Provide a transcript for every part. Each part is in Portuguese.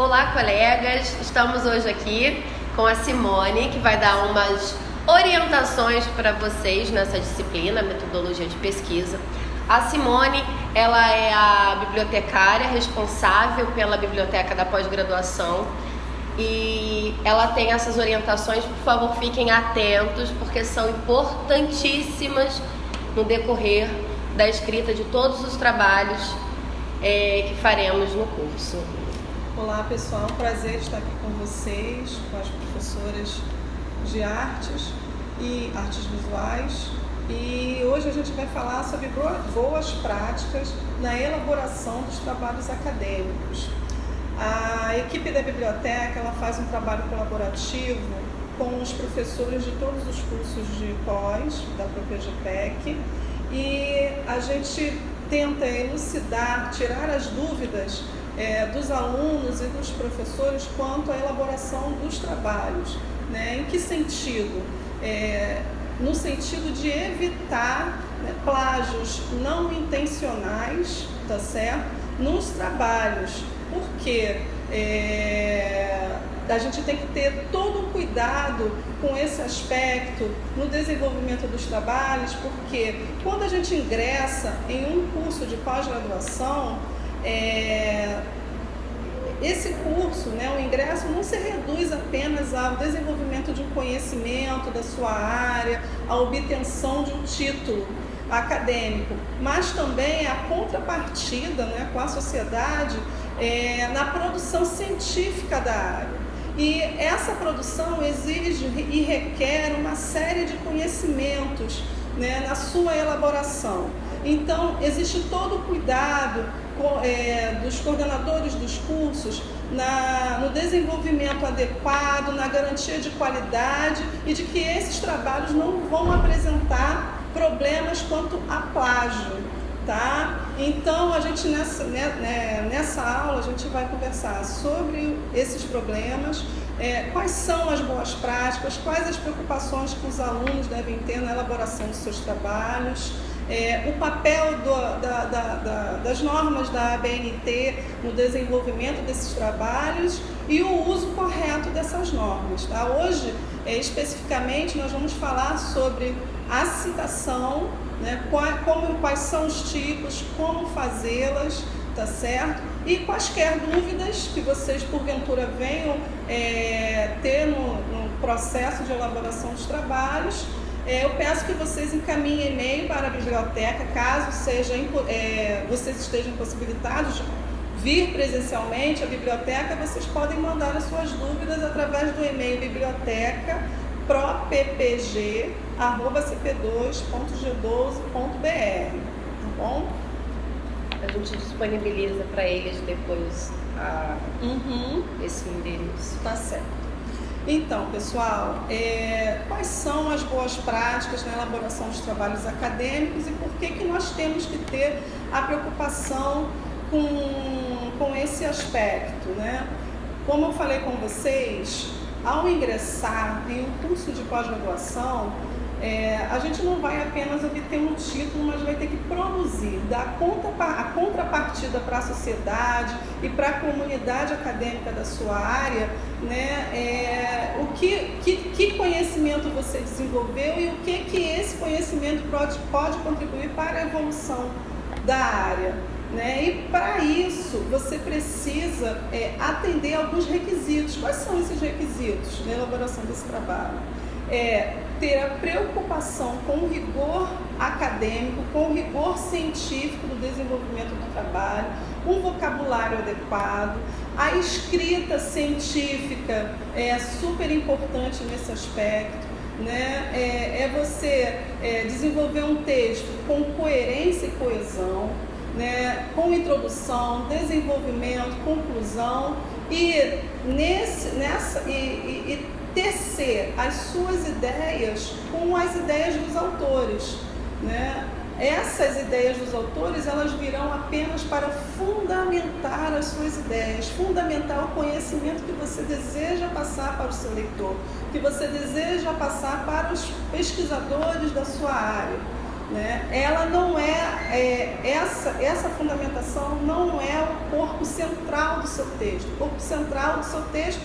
Olá, colegas! Estamos hoje aqui com a Simone, que vai dar umas orientações para vocês nessa disciplina, metodologia de pesquisa. A Simone, ela é a bibliotecária responsável pela biblioteca da pós-graduação e ela tem essas orientações. Por favor, fiquem atentos, porque são importantíssimas no decorrer da escrita de todos os trabalhos que faremos no curso. Olá pessoal, prazer estar aqui com vocês, com as professoras de artes e artes visuais, e hoje a gente vai falar sobre boas práticas na elaboração dos trabalhos acadêmicos. A equipe da biblioteca ela faz um trabalho colaborativo com os professores de todos os cursos de pós da própria GPEC, e a gente tenta elucidar, tirar as dúvidas dos alunos e dos professores quanto à elaboração dos trabalhos, né? Em que sentido? No sentido de evitar plágios não intencionais, tá certo? Nos trabalhos, porque a gente tem que ter todo o cuidado com esse aspecto no desenvolvimento dos trabalhos, porque quando a gente ingressa em um curso de pós-graduação, esse curso, o ingresso não se reduz apenas ao desenvolvimento de um conhecimento da sua área, à obtenção de um título acadêmico, mas também a contrapartida com a sociedade na produção científica da área. E essa produção exige e requer uma série de conhecimentos na sua elaboração. Então, existe todo o cuidado dos coordenadores dos cursos no desenvolvimento adequado, na garantia de qualidade e de que esses trabalhos não vão apresentar problemas quanto a plágio, tá? Então, a gente nessa aula a gente vai conversar sobre esses problemas, quais são as boas práticas, quais as preocupações que os alunos devem ter na elaboração dos seus trabalhos, o papel das normas da ABNT no desenvolvimento desses trabalhos e o uso correto dessas normas, tá? Hoje, especificamente, nós vamos falar sobre a citação, quais são os tipos, como fazê-las, tá certo? E quaisquer dúvidas que vocês, porventura, venham ter no processo de elaboração dos trabalhos, eu peço que vocês encaminhem e-mail para a biblioteca, caso vocês estejam possibilitados de vir presencialmente à biblioteca. Vocês podem mandar as suas dúvidas através do e-mail biblioteca.proppg@cp2.g12.br, tá bom? A gente disponibiliza para eles depois esse endereço. Tá certo. Então, pessoal, quais são as boas práticas na elaboração dos trabalhos acadêmicos e por que nós temos que ter a preocupação com esse aspecto, né? Como eu falei com vocês, ao ingressar em um curso de pós-graduação, a gente não vai apenas obter um título, mas vai ter que produzir, dar a contrapartida para a sociedade e para a comunidade acadêmica da sua área, que conhecimento você desenvolveu e o que esse conhecimento pode contribuir para a evolução da área. E para isso você precisa atender a alguns requisitos. Quais são esses requisitos na elaboração desse trabalho? Ter a preocupação com o rigor acadêmico, com o rigor científico do desenvolvimento do trabalho, um vocabulário adequado, a escrita científica é super importante nesse aspecto, você desenvolver um texto com coerência e coesão, com introdução, desenvolvimento, conclusão e tecer as suas ideias com as ideias dos autores, Essas ideias dos autores, elas virão apenas para fundamentar as suas ideias, fundamentar o conhecimento que você deseja passar para o seu leitor, que você deseja passar para os pesquisadores da sua área, Ela não essa fundamentação não é o corpo central do seu texto. O corpo central do seu texto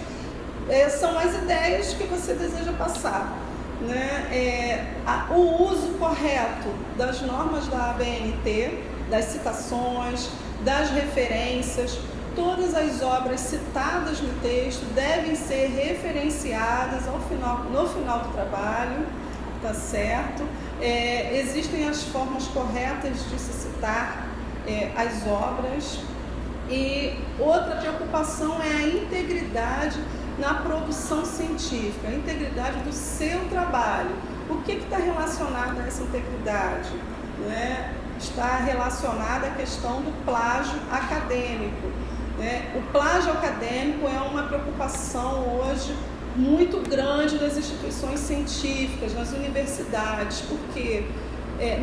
são as ideias que você deseja passar, né? O uso correto das normas da ABNT, das citações, das referências. Todas as obras citadas no texto devem ser referenciadas no final do trabalho, tá certo? Existem as formas corretas de se citar as obras. E outra preocupação é a integridade na produção científica, a integridade do seu trabalho. O que está relacionado a essa integridade? Né? Está relacionada à questão do plágio acadêmico. Né? O plágio acadêmico é uma preocupação hoje muito grande das instituições científicas, nas universidades, porque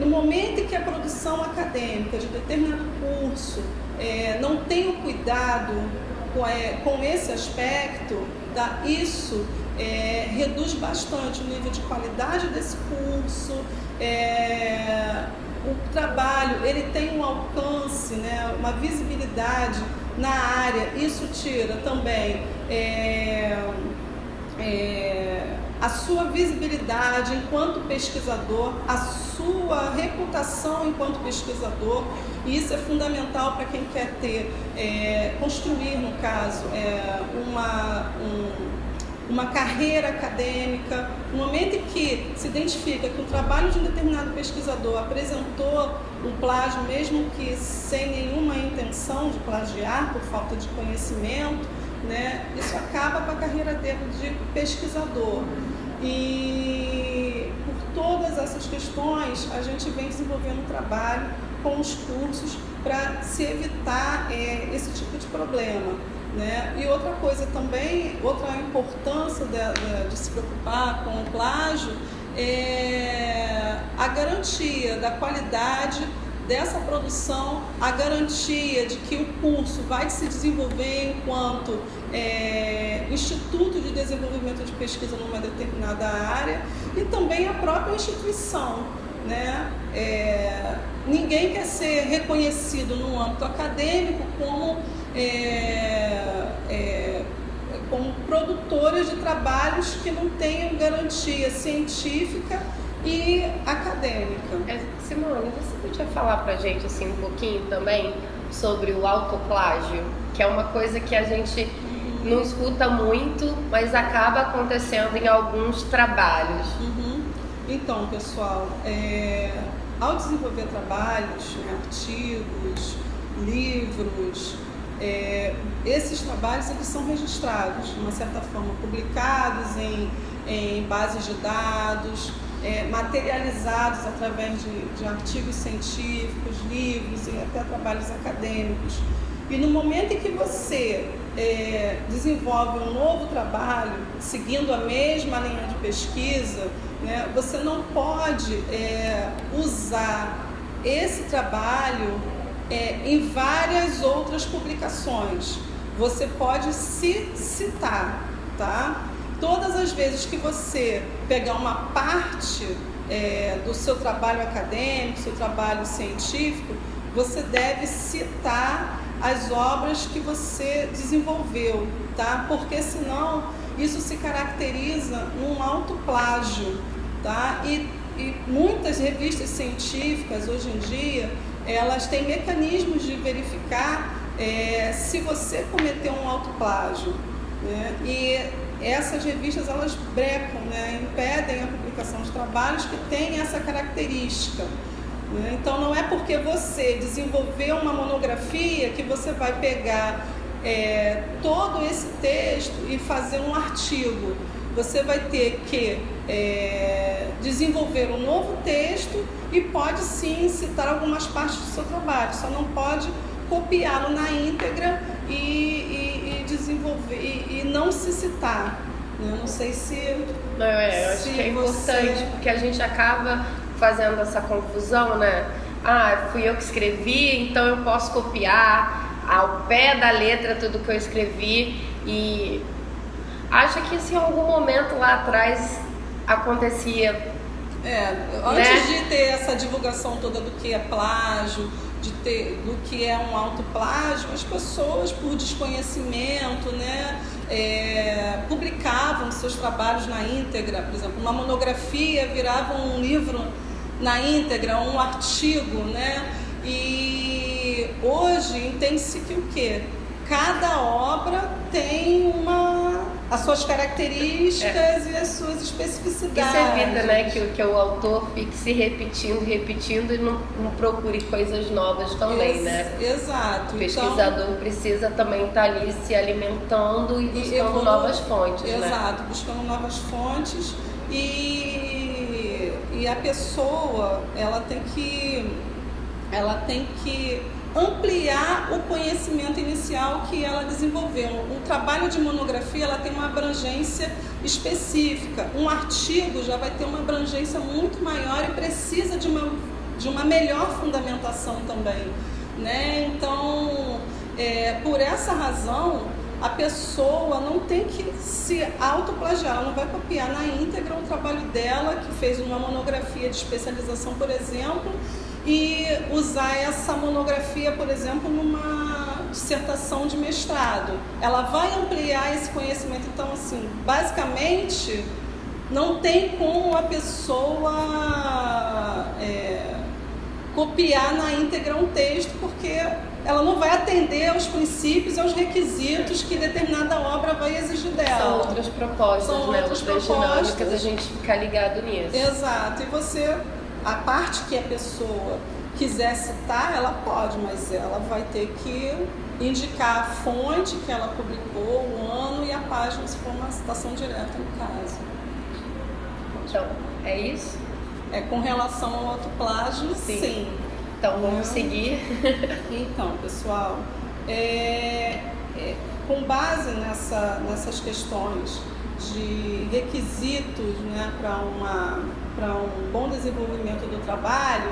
no momento em que a produção acadêmica de determinado curso não tem o cuidado com esse aspecto, isso reduz bastante o nível de qualidade desse curso. O trabalho ele tem um alcance, né, uma visibilidade na área. Isso tira também a sua visibilidade enquanto pesquisador, a sua reputação enquanto pesquisador, e isso é fundamental para quem quer construir, no caso, uma carreira acadêmica. No momento em que se identifica que o trabalho de um determinado pesquisador apresentou um plágio, mesmo que sem nenhuma intenção de plagiar, por falta de conhecimento, né, isso acaba com a carreira dele de pesquisador. E por todas essas questões, a gente vem desenvolvendo um trabalho com os cursos para se evitar esse tipo de problema. Né? E outra coisa também, outra importância de se preocupar com o plágio é a garantia da qualidade dessa produção, a garantia de que o curso vai se desenvolver enquanto instituto de desenvolvimento de pesquisa numa determinada área, e também a própria instituição. Né? Ninguém quer ser reconhecido no âmbito acadêmico como produtores de trabalhos que não tenham garantia científica e acadêmica. Simone, você podia falar pra gente assim, um pouquinho também sobre o autoplágio, que é uma coisa que a gente não escuta muito, mas acaba acontecendo em alguns trabalhos. Então, pessoal, ao desenvolver trabalhos, artigos, livros, esses trabalhos eles são registrados, de uma certa forma, publicados em bases de dados, materializados através de artigos científicos, livros e até trabalhos acadêmicos. E no momento em que você desenvolve um novo trabalho, seguindo a mesma linha de pesquisa, né, você não pode usar esse trabalho em várias outras publicações. Você pode se citar, tá? Todas as vezes que você pegar uma parte do seu trabalho acadêmico, seu trabalho científico, você deve citar as obras que você desenvolveu, tá? Porque senão isso se caracteriza num autoplágio, tá? E muitas revistas científicas hoje em dia, elas têm mecanismos de verificar se você cometeu um autoplágio, né? E essas revistas elas brecam, né? Impedem a publicação de trabalhos que têm essa característica. Né? Então não é porque você desenvolveu uma monografia que você vai pegar todo esse texto e fazer um artigo. Você vai ter que desenvolver um novo texto e pode sim citar algumas partes do seu trabalho, só não pode copiá-lo na íntegra e desenvolver e não se citar. Eu não sei se... Não, eu acho que é importante, porque a gente acaba fazendo essa confusão, né? Fui eu que escrevi, então eu posso copiar ao pé da letra tudo que eu escrevi, e acho que se em algum momento lá atrás acontecia... Antes de ter essa divulgação toda do que é plágio, de do que é um autoplágio, as pessoas, por desconhecimento, né, publicavam seus trabalhos na íntegra. Por exemplo, uma monografia virava um livro na íntegra, um artigo, né? E hoje entende-se que o quê? Cada obra tem as suas características e as suas especificidades. Isso evita, né, que o autor fique se repetindo e não procure coisas novas também, né? Exato. O pesquisador precisa também estar ali se alimentando e buscando novas fontes, né? Exato, buscando novas fontes e a pessoa, ela tem que ampliar o conhecimento inicial que ela desenvolveu. Um trabalho de monografia, ela tem uma abrangência específica. Um artigo já vai ter uma abrangência muito maior e precisa de uma melhor fundamentação também, né? Então, por essa razão, a pessoa não tem que se autoplagiar, ela não vai copiar na íntegra o trabalho dela, que fez uma monografia de especialização, por exemplo, e usar essa monografia, por exemplo, numa dissertação de mestrado. Ela vai ampliar esse conhecimento. Então, assim, basicamente, não tem como a pessoa copiar na íntegra um texto, porque ela não vai atender aos princípios e aos requisitos que determinada obra vai exigir dela. São outras propostas, outras dinâmicas, a gente ficar ligado nisso. Exato. E você, a parte que a pessoa quiser citar, ela pode, mas ela vai ter que indicar a fonte que ela publicou, o ano e a página, se for uma citação direta no caso. Então, é isso? Com relação ao autoplágio, sim. Então, vamos seguir. Então, pessoal, com base nessas questões de requisitos, né, para um bom desenvolvimento do trabalho,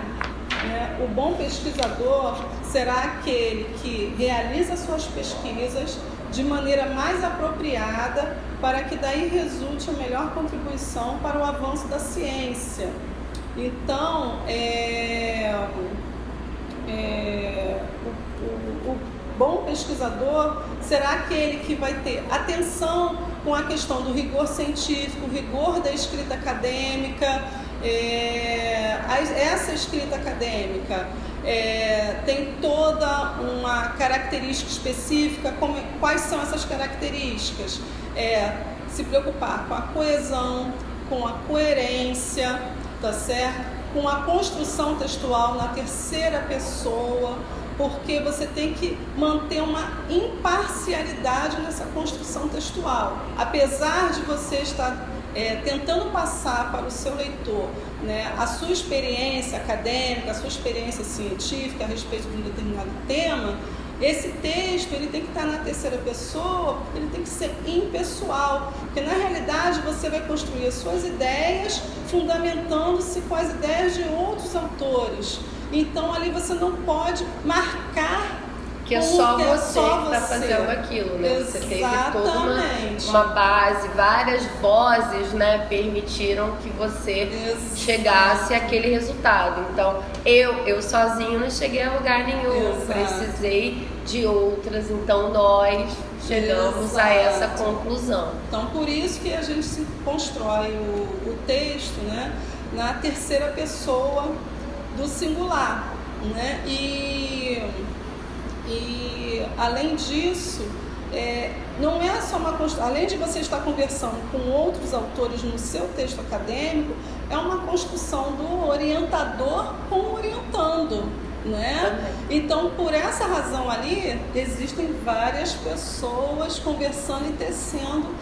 né, o bom pesquisador será aquele que realiza suas pesquisas de maneira mais apropriada para que daí resulte a melhor contribuição para o avanço da ciência. Então, o bom pesquisador será aquele que vai ter atenção com a questão do rigor científico, o rigor da escrita acadêmica. Essa escrita acadêmica tem toda uma característica específica. Quais são essas características? Se preocupar com a coesão, com a coerência, tá certo? Com a construção textual na terceira pessoa, porque você tem que manter uma imparcialidade nessa construção textual. Apesar de você estar tentando passar para o seu leitor, né, a sua experiência acadêmica, a sua experiência científica a respeito de um determinado tema, esse texto ele tem que estar na terceira pessoa, porque ele tem que ser impessoal, porque na realidade você vai construir as suas ideias fundamentando-se com as ideias de outros autores. Então ali você não pode marcar que é só você que está fazendo aquilo, né? Você teve toda uma base, várias vozes, né, permitiram que você chegasse àquele resultado. Então, eu sozinho não cheguei a lugar nenhum, precisei de outras, então nós chegamos a essa conclusão. Então, por isso que a gente se constrói o texto, né, na terceira pessoa do singular, né? E além disso, não é só uma construção, além de você estar conversando com outros autores no seu texto acadêmico, é uma construção do orientador com o orientando, né? Então, por essa razão ali, existem várias pessoas conversando e tecendo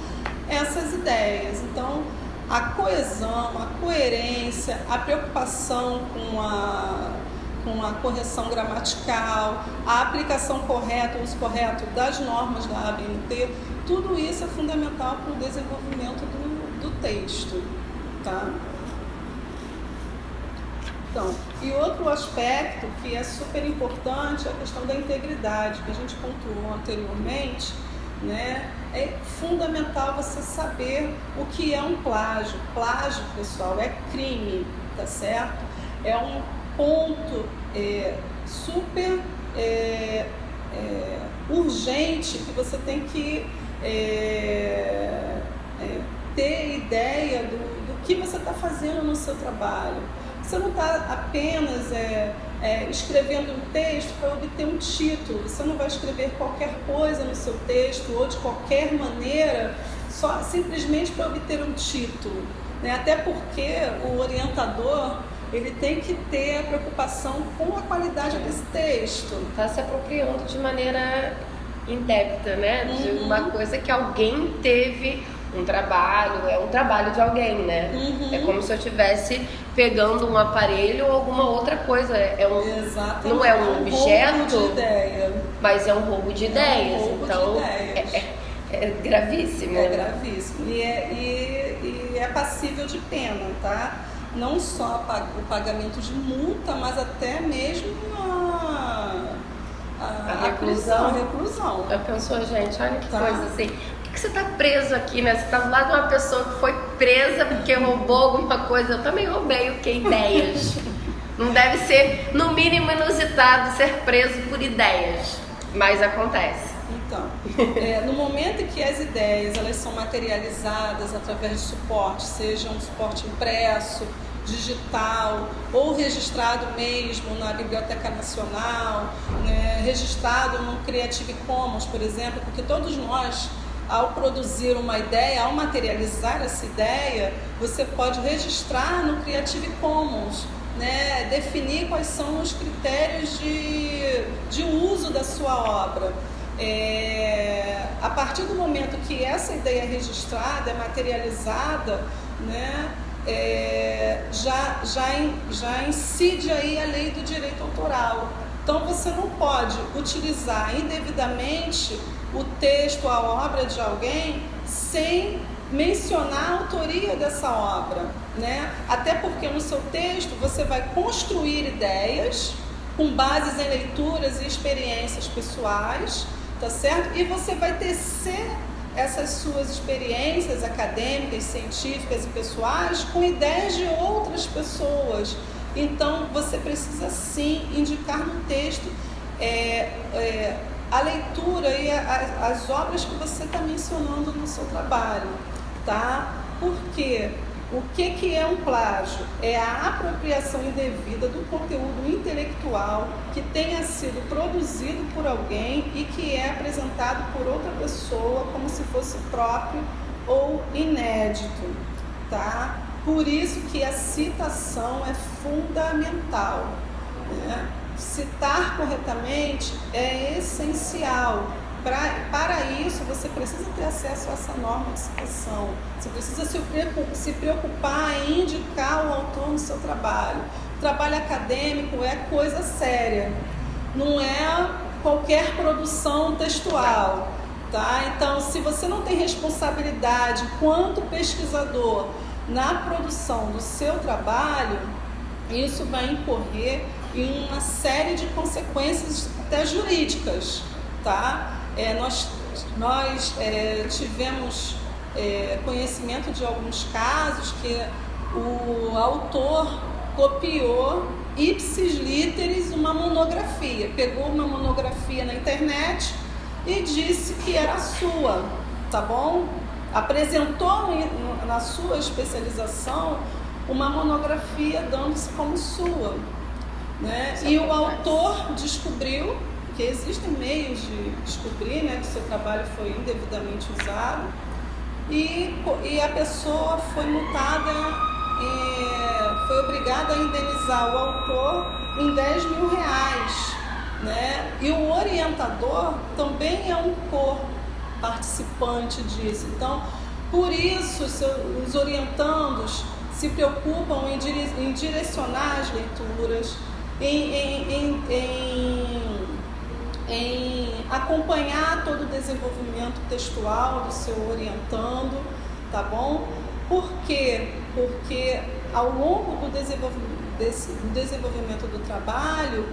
essas ideias. Então, a coesão, a coerência, a preocupação com a correção gramatical, a aplicação correta, o uso correto das normas da ABNT, tudo isso é fundamental para o desenvolvimento do texto, tá? Então, e outro aspecto que é super importante é a questão da integridade, que a gente pontuou anteriormente, né? É fundamental você saber o que é um plágio. Plágio, pessoal, é crime, tá certo? É um ponto super urgente, que você tem que ter ideia do que você está fazendo no seu trabalho. Você não está apenas escrevendo um texto para obter um título, você não vai escrever qualquer coisa no seu texto ou de qualquer maneira só simplesmente para obter um título, né? Até porque o orientador, ele tem que ter a preocupação com a qualidade desse texto. Está se apropriando de maneira indébita, né? De uma coisa que alguém teve um trabalho, é um trabalho de alguém, né? É como se eu estivesse pegando um aparelho ou alguma outra coisa. Não é um objeto, mas é um roubo de ideias. Então, é gravíssimo. É gravíssimo. E é passível de pena, tá? Não só o pagamento de multa, mas até mesmo a reclusão. Eu penso, gente, olha que coisa assim. Por que você tá preso aqui, né? Você tá do lado de uma pessoa que foi presa porque roubou alguma coisa. Eu também roubei, o que? Ideias. Não deve ser, no mínimo, inusitado ser preso por ideias, mas acontece. Então, no momento em que as ideias elas são materializadas através de suporte, seja um suporte impresso, digital ou registrado mesmo na Biblioteca Nacional, né, registrado no Creative Commons, por exemplo, porque todos nós, ao produzir uma ideia, ao materializar essa ideia, você pode registrar no Creative Commons, né, definir quais são os critérios de uso da sua obra. A partir do momento que essa ideia é registrada, é materializada, né, já incide aí a lei do direito autoral. Então você não pode utilizar indevidamente o texto, a obra de alguém sem mencionar a autoria dessa obra, né? Até porque no seu texto você vai construir ideias com bases em leituras e experiências pessoais, tá certo? E você vai tecer essas suas experiências acadêmicas, científicas e pessoais com ideias de outras pessoas. Então, você precisa sim indicar no texto a leitura e as obras que você está mencionando no seu trabalho, tá? Porque o que é um plágio? É a apropriação indevida do conteúdo intelectual que tenha sido produzido por alguém e que é apresentado por outra pessoa como se fosse próprio ou inédito, tá? Por isso que a citação é fundamental, né? Citar corretamente é essencial. Para isso, você precisa ter acesso a essa norma de citação. Você precisa se preocupar em indicar o autor no seu trabalho. O trabalho acadêmico é coisa séria, não é qualquer produção textual, tá? Então, se você não tem responsabilidade quanto pesquisador na produção do seu trabalho, isso vai incorrer em uma série de consequências até jurídicas, tá? Nós tivemos conhecimento de alguns casos que o autor copiou ipsis literis uma monografia, pegou uma monografia na internet e disse que era sua, tá bom? Apresentou na sua especialização uma monografia dando-se como sua, né? E o autor descobriu, que existem meios de descobrir, né, que seu trabalho foi indevidamente usado, e a pessoa foi multada, foi obrigada a indenizar o autor em R$10 mil, né? E o orientador também é um participante disso. Então, por isso, os orientandos se preocupam em direcionar as leituras, em acompanhar todo o desenvolvimento textual do seu orientando, tá bom? Por quê? Porque ao longo do desenvolvimento do trabalho,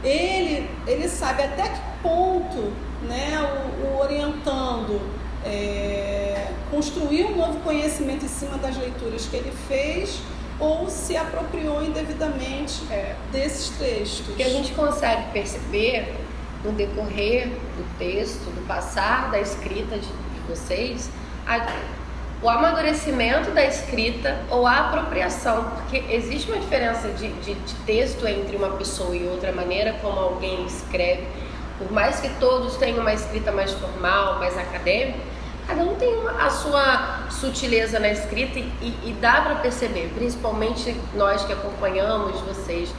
ele sabe até que ponto, né, o orientando construiu um novo conhecimento em cima das leituras que ele fez ou se apropriou indevidamente desses textos. O que a gente consegue perceber no decorrer do texto, do passar da escrita de vocês, o amadurecimento da escrita ou a apropriação, porque existe uma diferença de texto entre uma pessoa e outra, maneira como alguém escreve. Por mais que todos tenham uma escrita mais formal, mais acadêmica, cada um tem a sua sutileza na escrita e dá para perceber, principalmente nós que acompanhamos vocês,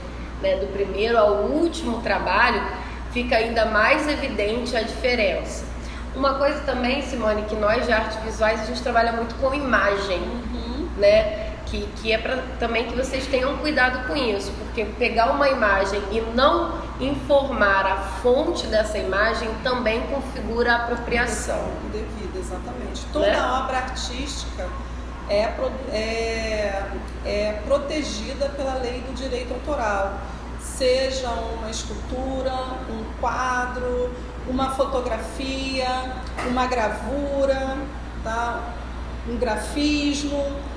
né, do primeiro ao último trabalho, fica ainda mais evidente a diferença. Uma coisa também, Simone, que nós de artes visuais a gente trabalha muito com imagem, né? Que é para também que vocês tenham cuidado com isso, porque pegar uma imagem e não informar a fonte dessa imagem também configura a apropriação. Indevida, exatamente. Toda obra artística é protegida pela lei do direito autoral, seja uma escultura, um quadro, uma fotografia, uma gravura, tá? Um grafismo.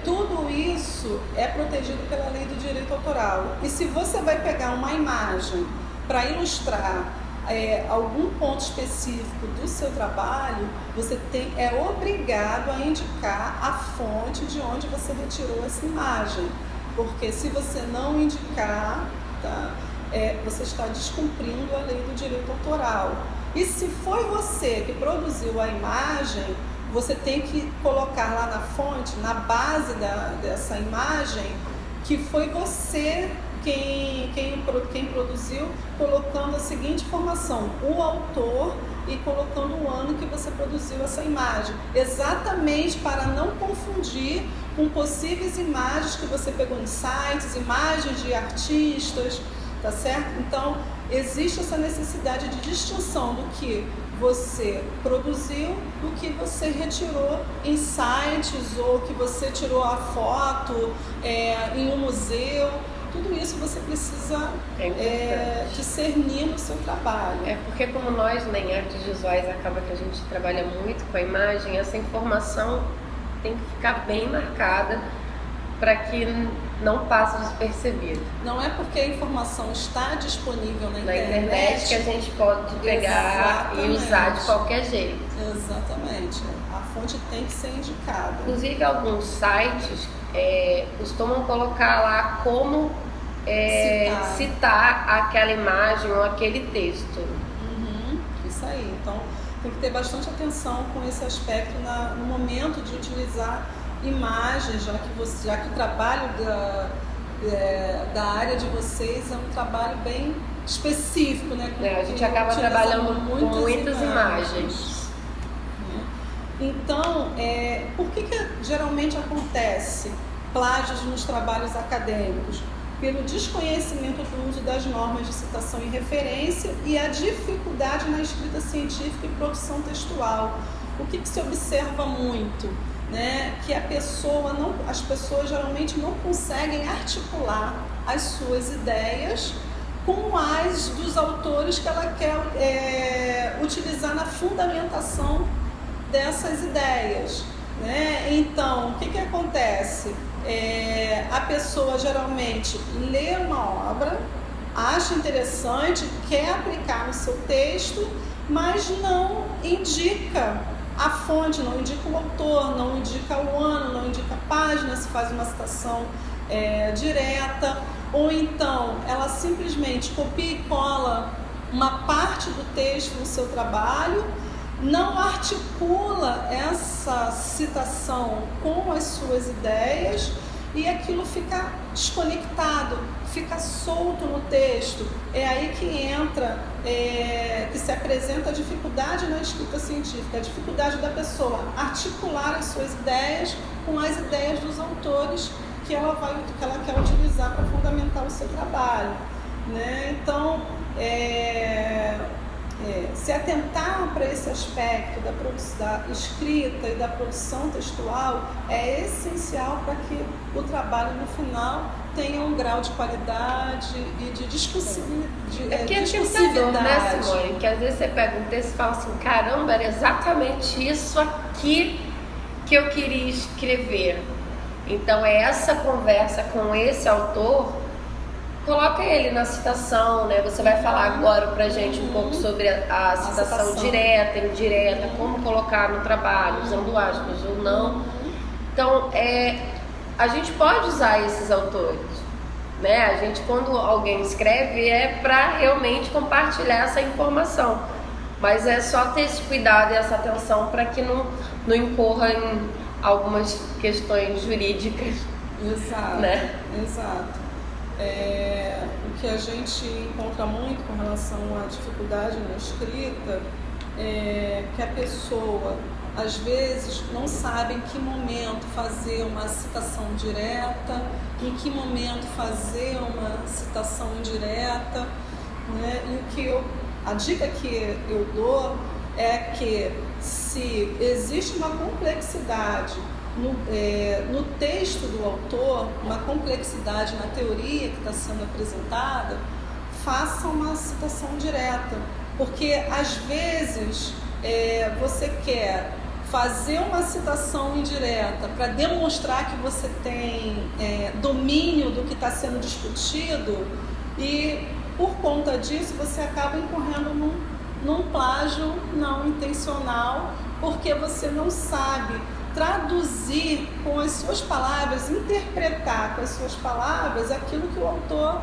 Tudo isso é protegido pela lei do direito autoral. E se você vai pegar uma imagem para ilustrar algum ponto específico do seu trabalho, você é obrigado a indicar a fonte de onde você retirou essa imagem. Porque se você não indicar, tá, você está descumprindo a lei do direito autoral. E se foi você que produziu a imagem, você tem que colocar lá na fonte, na base dessa imagem, que foi você quem produziu, colocando a seguinte informação: o autor, e colocando o ano que você produziu essa imagem, exatamente para não confundir com possíveis imagens que você pegou em sites, imagens de artistas, tá certo? Então, existe essa necessidade de distinção do que você produziu, do que você retirou em sites, ou que você tirou a foto em um museu. Tudo isso você precisa discernir no seu trabalho. Porque como nós, né, em artes visuais, acaba que a gente trabalha muito com a imagem, essa informação tem que ficar bem marcada para que não passe despercebido. Não é porque a informação está disponível na internet que a gente pode pegar e usar de qualquer jeito. Exatamente. A fonte tem que ser indicada. Inclusive, alguns sites costumam colocar lá como citar aquela imagem ou aquele texto. Isso aí. Então, tem que ter bastante atenção com esse aspecto no momento de utilizar imagens, já que o trabalho da área de vocês é um trabalho bem específico, né? A gente acaba trabalhando com muitas imagens. Então, por que geralmente acontece plágios nos trabalhos acadêmicos? Pelo desconhecimento do uso das normas de citação e referência e a dificuldade na escrita científica e produção textual. O que se observa muito? Né, que as pessoas geralmente não conseguem articular as suas ideias com as dos autores que ela quer utilizar na fundamentação dessas ideias, né? Então, o que acontece? A pessoa geralmente lê uma obra, acha interessante, quer aplicar no seu texto, mas não indica a fonte, não indica o autor, não indica o ano, não indica a página, se faz uma citação direta, ou então ela simplesmente copia e cola uma parte do texto no seu trabalho, não articula essa citação com as suas ideias e aquilo fica desconectado, fica solto no texto. É aí que entra, que se apresenta a dificuldade na escrita científica, a dificuldade da pessoa articular as suas ideias com as ideias dos autores que ela quer utilizar para fundamentar o seu trabalho, né? Então, se atentar para esse aspecto da escrita e da produção textual é essencial para que o trabalho no final tenha um grau de qualidade e de discursividade. Que é tentador, né, Simone? Que às vezes você pega um texto e fala assim: caramba, era exatamente isso aqui que eu queria escrever. Então, essa conversa com esse autor, coloca ele na citação, né? Você vai falar agora pra gente um pouco sobre a citação direta, indireta, como colocar no trabalho, usando aspas ou não. Então, a gente pode usar esses autores, né? A gente, quando alguém escreve, é para realmente compartilhar essa informação. Mas é só ter esse cuidado e essa atenção para que não incorra em algumas questões jurídicas. Exato, né? Exato. O que a gente encontra muito com relação à dificuldade na escrita é que a pessoa, às vezes, não sabe em que momento fazer uma citação direta, em que momento fazer uma citação indireta, né? E a dica que eu dou é que, se existe uma complexidade no texto do autor, uma complexidade na teoria que está sendo apresentada, faça uma citação direta, porque às vezes você quer fazer uma citação indireta para demonstrar que você tem domínio do que está sendo discutido, e por conta disso você acaba incorrendo num plágio não intencional, porque você não sabe traduzir com as suas palavras, interpretar com as suas palavras aquilo que o autor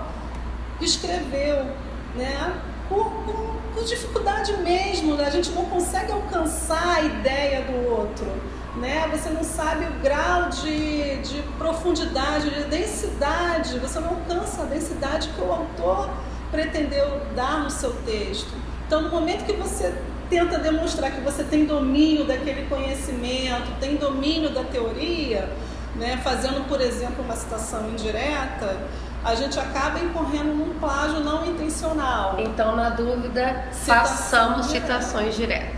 escreveu, né? Por dificuldade mesmo, né? A gente não consegue alcançar a ideia do outro, né? Você não sabe o grau de profundidade, de densidade, você não alcança a densidade que o autor pretendeu dar no seu texto. Então, no momento que você tenta demonstrar que você tem domínio daquele conhecimento, tem domínio da teoria, né, fazendo, por exemplo, uma citação indireta, a gente acaba incorrendo num plágio não intencional. Então, na dúvida, façamos citações diretas.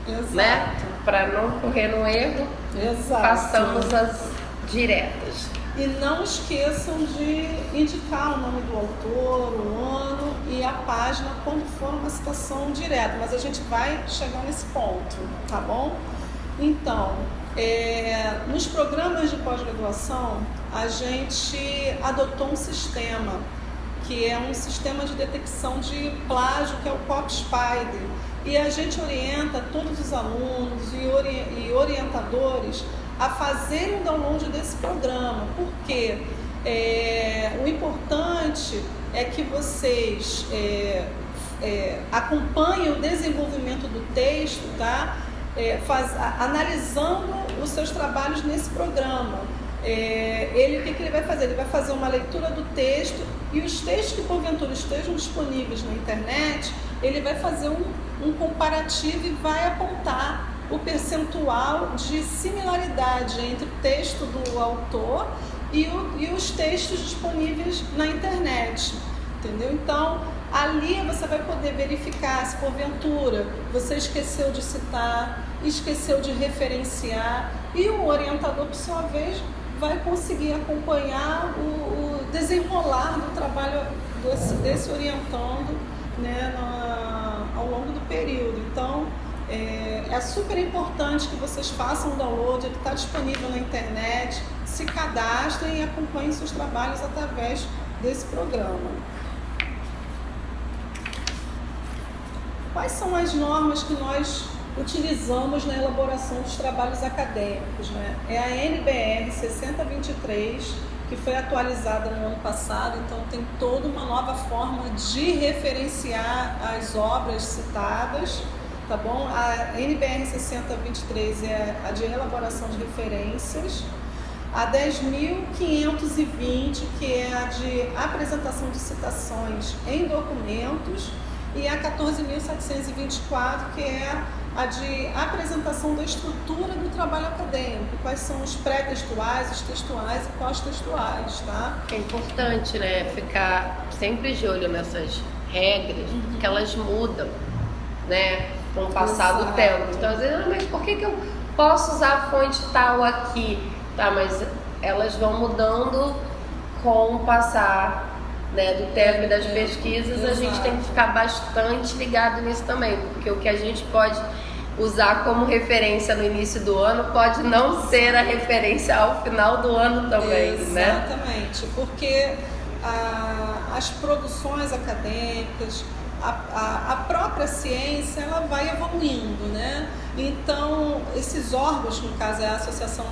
Exato. Né? Para não correr no erro, exato, façamos as diretas. E não esqueçam de indicar o nome do autor, o ano e a página quando for uma citação direta, mas a gente vai chegar nesse ponto, tá bom? Então, nos programas de pós-graduação, a gente adotou um sistema, que é um sistema de detecção de plágio, que é o Copyspider, e a gente orienta todos os alunos e orientadores a fazerem o download desse programa, porque o importante é que vocês acompanhem o desenvolvimento do texto, tá? Analisando os seus trabalhos nesse programa. O que ele vai fazer? Ele vai fazer uma leitura do texto, e os textos que porventura estejam disponíveis na internet, ele vai fazer um comparativo e vai apontar o percentual de similaridade entre o texto do autor e os textos disponíveis na internet, entendeu? Então, ali você vai poder verificar se porventura você esqueceu de citar, esqueceu de referenciar, e o orientador, por sua vez, vai conseguir acompanhar o desenrolar do trabalho desse orientando, né, ao longo do período. Então, é super importante que vocês façam o download, ele está disponível na internet, se cadastrem e acompanhem seus trabalhos através desse programa. Quais são as normas que nós utilizamos na elaboração dos trabalhos acadêmicos, né? É a NBR 6023, que foi atualizada no ano passado, então tem toda uma nova forma de referenciar as obras citadas, tá bom? A NBR 6023 é a de elaboração de referências, a 10.520, que é a de apresentação de citações em documentos, e a 14.724, que é a de apresentação da estrutura do trabalho acadêmico, quais são os pré-textuais, os textuais e pós-textuais, tá? É importante, né, ficar sempre de olho nessas regras, porque elas mudam, né, com o passar do tempo. Então, às vezes, mas por que eu posso usar a fonte tal aqui? Tá, mas elas vão mudando com o passar, né, do tempo e das pesquisas. A gente tem que ficar bastante ligado nisso também, porque o que a gente pode usar como referência no início do ano pode não ser a referência ao final do ano também, né? Exatamente, porque as produções acadêmicas, a própria ciência, ela vai evoluindo, né? Então, esses órgãos, no caso é a Associação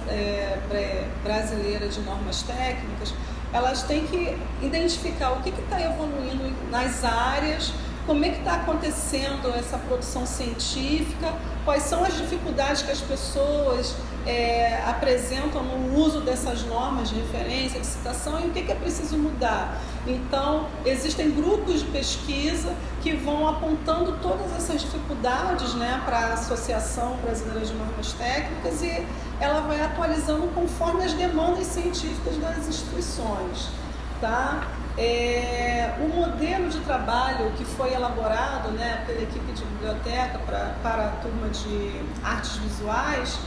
Brasileira de Normas Técnicas, elas têm que identificar o que está evoluindo nas áreas, como é que está acontecendo essa produção científica, quais são as dificuldades que as pessoas apresentam no uso dessas normas de referência, de citação, e o que é preciso mudar. Então, existem grupos de pesquisa que vão apontando todas essas dificuldades, né, para a Associação Brasileira de Normas Técnicas, e ela vai atualizando conforme as demandas científicas das instituições, tá? O modelo de trabalho que foi elaborado, né, pela equipe de biblioteca para a turma de artes visuais,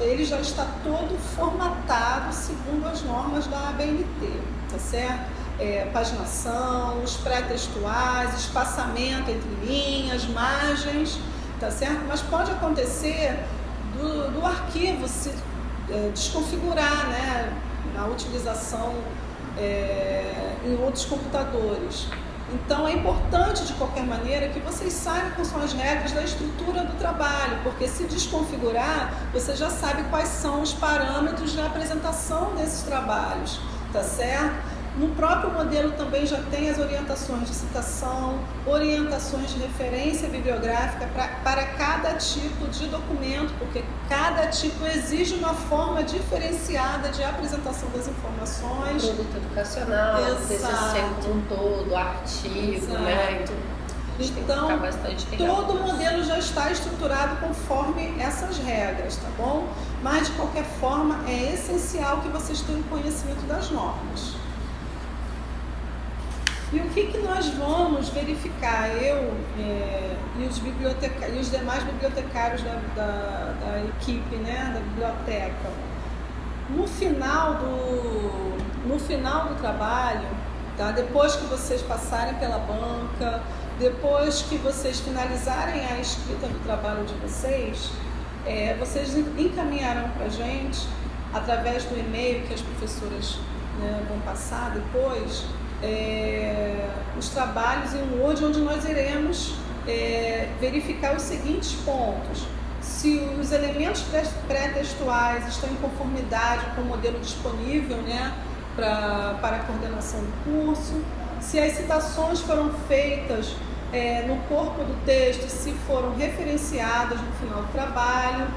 ele já está todo formatado segundo as normas da ABNT, tá certo? Paginação, os pré-textuais, espaçamento entre linhas, margens, tá certo? Mas pode acontecer do arquivo se desconfigurar, né, na utilização em outros computadores. Então é importante, de qualquer maneira, que vocês saibam quais são as regras da estrutura do trabalho, porque se desconfigurar, você já sabe quais são os parâmetros de apresentação desses trabalhos, tá certo? No próprio modelo também já tem as orientações de citação, orientações de referência bibliográfica para cada tipo de documento, porque cada tipo exige uma forma diferenciada de apresentação das informações. Produto educacional, TCC como um todo, artigo, né? Então, todo o modelo já está estruturado conforme essas regras, tá bom? Mas, de qualquer forma, é essencial que vocês tenham conhecimento das normas. E o que nós vamos verificar, eu e os demais bibliotecários da equipe, né, da biblioteca, no final do trabalho, tá, depois que vocês passarem pela banca, depois que vocês finalizarem a escrita do trabalho de vocês, vocês encaminharão para a gente, através do e-mail que as professoras, né, vão passar depois, os trabalhos em Word, onde nós iremos verificar os seguintes pontos: se os elementos pré-textuais estão em conformidade com o modelo disponível, né, para a coordenação do curso, se as citações foram feitas no corpo do texto, se foram referenciadas no final do trabalho,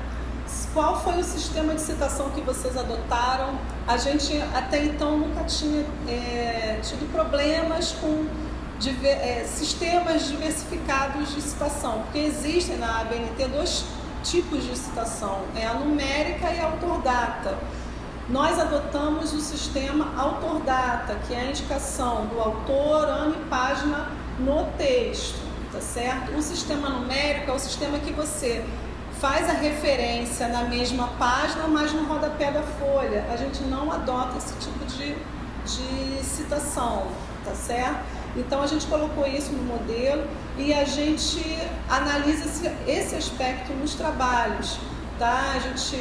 qual foi o sistema de citação que vocês adotaram. A gente até então nunca tinha tido problemas com sistemas diversificados de citação, porque existem na ABNT dois tipos de citação, a numérica e a autor-data. Nós adotamos o sistema autor-data, que é a indicação do autor, ano e página no texto, tá certo? O sistema numérico é o sistema que você faz a referência na mesma página, mas no rodapé da folha. A gente não adota esse tipo de citação, tá certo? Então a gente colocou isso no modelo e a gente analisa esse aspecto nos trabalhos, tá? A gente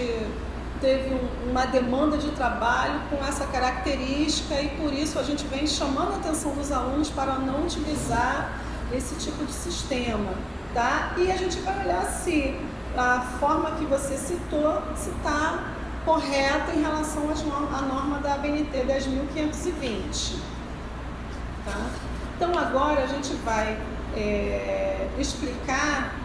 teve uma demanda de trabalho com essa característica e por isso a gente vem chamando a atenção dos alunos para não utilizar esse tipo de sistema, tá? E a gente vai olhar se a forma que você citou se está correta em relação à norma da ABNT 10.520, tá? Então agora a gente vai explicar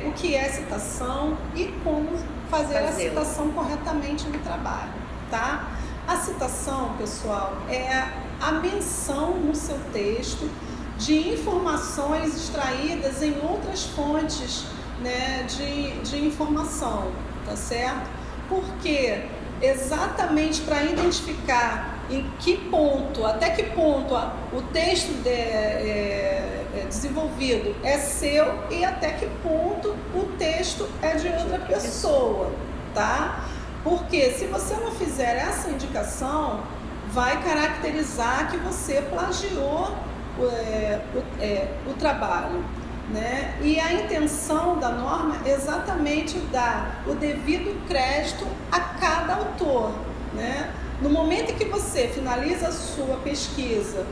o que é citação e como fazer a citação corretamente no trabalho, tá? A citação, pessoal, é a menção no seu texto de informações extraídas em outras fontes, né, de informação, tá certo? Porque exatamente para identificar em que ponto, até que ponto o texto desenvolvido é seu e até que ponto o texto é de outra pessoa, tá? Porque se você não fizer essa indicação, vai caracterizar que você plagiou o trabalho. né? E a intenção da norma é exatamente dar o devido crédito a cada autor, né? No momento em que você finaliza a sua pesquisa,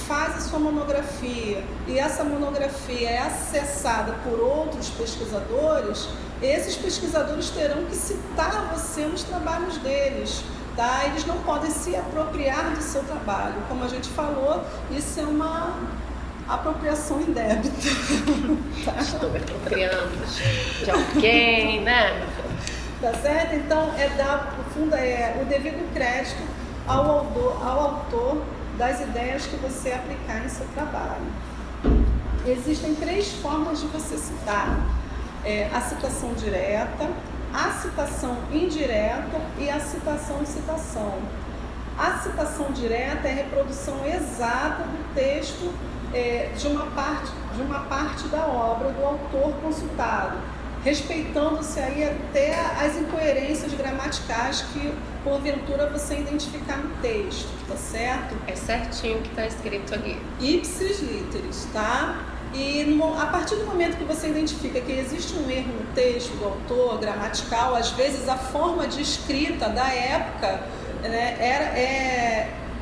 faz a sua monografia e essa monografia é acessada por outros pesquisadores, esses pesquisadores terão que citar você nos trabalhos deles, tá? Eles não podem se apropriar do seu trabalho. Como a gente falou, isso é uma apropriação indébita. Tá? Estou me apropriando de alguém, né? Tá certo? Então, o devido crédito ao autor das ideias que você aplicar em seu trabalho. Existem 3 formas de você citar: a citação direta, a citação indireta e a citação de citação. A citação direta é a reprodução exata do texto de uma parte da obra do autor consultado, respeitando-se aí até as incoerências gramaticais que porventura você identificar no texto, tá certo? É certinho o que está escrito ali. Ipsis literis, tá? E a partir do momento que você identifica que existe um erro no texto do autor, gramatical, às vezes a forma de escrita da época, né,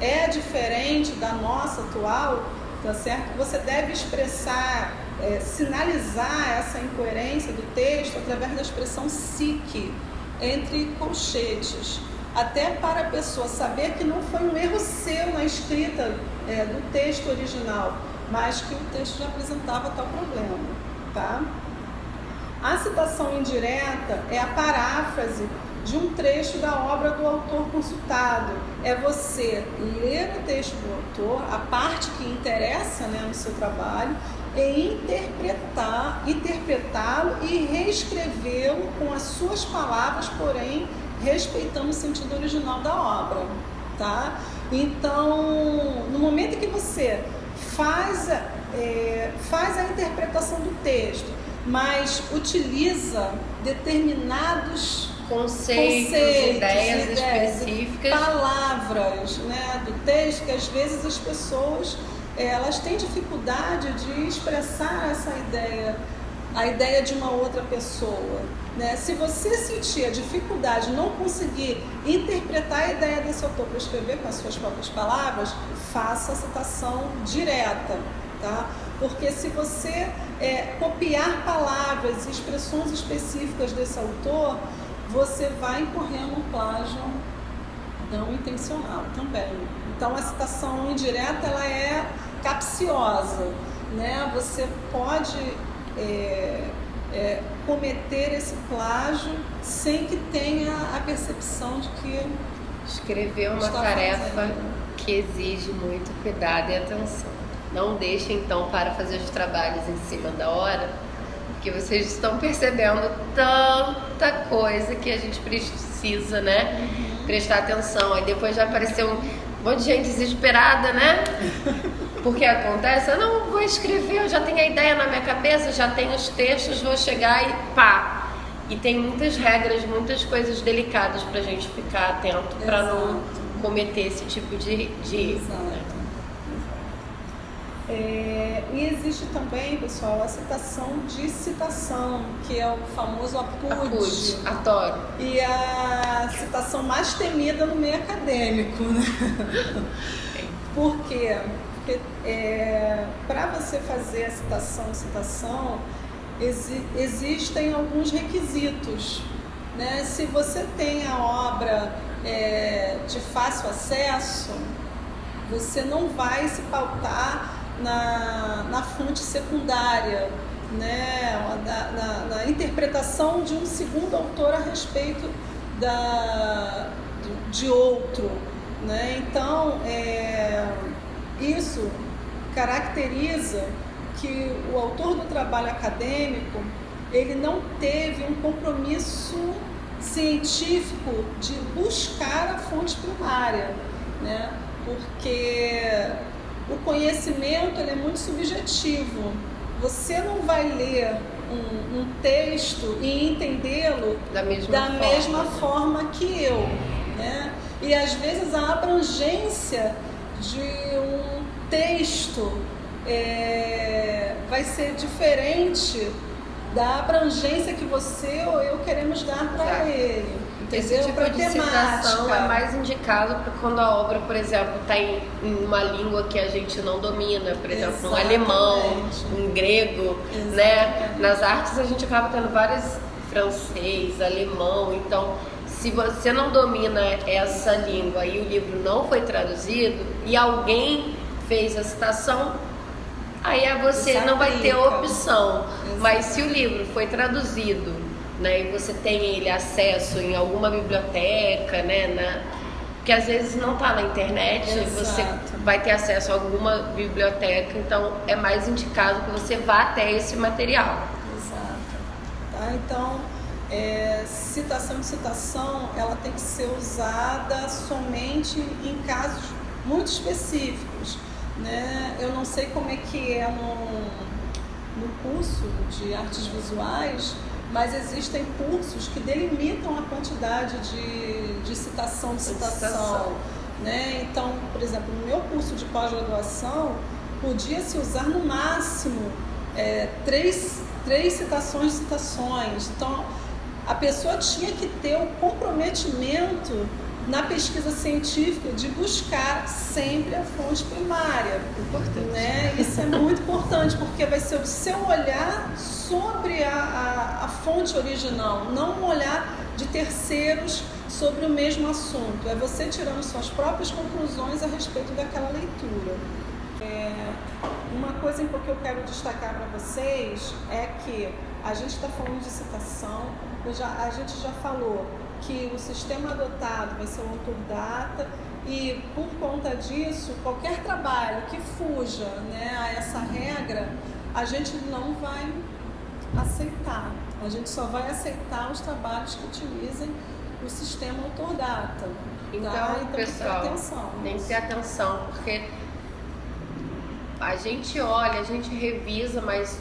é diferente da nossa atual, tá certo? Você deve expressar, sinalizar essa incoerência do texto através da expressão sic, entre colchetes, até para a pessoa saber que não foi um erro seu na escrita do texto original, mas que o texto já apresentava tal problema, tá? A citação indireta é a paráfrase de um trecho da obra do autor consultado. É você ler o texto do autor, a parte que interessa, né, no seu trabalho, e interpretá-lo e reescrevê-lo com as suas palavras, porém respeitando o sentido original da obra, tá? Então, no momento que você faz a interpretação do texto, mas utiliza determinados conceitos, ideias específicas, palavras, né, do texto, que às vezes as pessoas elas têm dificuldade de expressar essa ideia, a ideia de uma outra pessoa, né? Se você sentir a dificuldade de não conseguir interpretar a ideia desse autor para escrever com as suas próprias palavras, faça a citação direta, tá? Porque se você copiar palavras e expressões específicas desse autor, você vai incorrer num plágio não intencional também. Então a citação indireta ela é capciosa, né? Você pode cometer esse plágio sem que tenha a percepção de que escrever uma tarefa que exige muito cuidado e atenção. Não deixe então para fazer os trabalhos em cima da hora, porque vocês estão percebendo tanta coisa que a gente precisa, né? Prestar atenção. Aí depois já apareceu um monte de gente desesperada, né? Porque acontece, eu não vou escrever, eu já tenho a ideia na minha cabeça, já tenho os textos, vou chegar e pá. E tem muitas regras, muitas coisas delicadas pra gente ficar atento para não cometer esse tipo de erro, né? E existe também, pessoal, a citação de citação, que é o famoso apud. Adoro. E a citação mais temida no meio acadêmico, né? Por quê? Porque para você fazer a citação, existem alguns requisitos, né? Se você tem a obra de fácil acesso, você não vai se pautar na fonte secundária, né? Na interpretação de um segundo autor a respeito de outro, né? Então, isso caracteriza que o autor do trabalho acadêmico ele não teve um compromisso científico de buscar a fonte primária, né? Porque o conhecimento ele é muito subjetivo. Você não vai ler um texto e entendê-lo da mesma forma que eu, né? E às vezes a abrangência de um texto vai ser diferente da abrangência que você ou eu queremos dar para ele. Esse tipo de citação é mais indicado para quando a obra, por exemplo, está em uma língua que a gente não domina, por exemplo, um alemão, um grego, né? Nas artes a gente acaba tendo vários francês, alemão, então se você não domina essa língua e o livro não foi traduzido e alguém fez a citação, aí você não vai ter opção. Mas se o livro foi traduzido, né, e você tem ele acesso em alguma biblioteca, né, que às vezes não está na internet, você vai ter acesso a alguma biblioteca, então é mais indicado que você vá até esse material. Exato. Tá? Então, citação, ela tem que ser usada somente em casos muito específicos, né? Eu não sei como é que é no curso de artes visuais, mas existem cursos que delimitam a quantidade de citação, né? Então, por exemplo, no meu curso de pós-graduação, podia-se usar no máximo 3 citações. Então, a pessoa tinha que ter o comprometimento na pesquisa científica de buscar sempre a fonte primária. Importante. Né? Isso é muito importante, porque vai ser o seu olhar sobre a fonte original, não um olhar de terceiros sobre o mesmo assunto. É você tirando suas próprias conclusões a respeito daquela leitura. Uma coisa que eu quero destacar para vocês é que a gente está falando de citação, a gente já falou que o sistema adotado vai ser o autor data e, por conta disso, qualquer trabalho que fuja, né, a essa regra, a gente não vai aceitar. A gente só vai aceitar os trabalhos que utilizem o sistema autor data. Então, tá? pessoal, tem que ter atenção, porque a gente olha, a gente revisa, mas